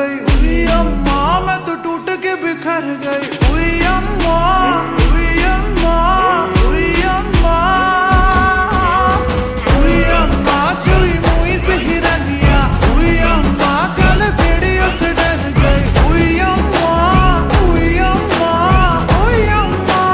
गई, उई अम्मा मैं तो टूट के बिखर गई, उई अम्मा, उई अम्मा, उई अम्मा, उई अम्मा चुई मुई से हिरनिया, उई अम्मा कल भेड़ियों से डर गई, उई अम्मा, उई अम्मा, उई अम्मा।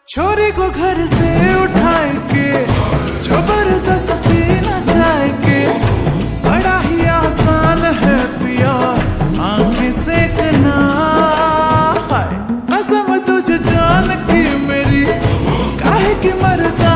छोरी को घर से उठाए के जबरदस्ती न जाए के, बड़ा ही आसान है पिया आंखें सेकना। हाय कसम तुझे जान की मेरी, काहे की मरदा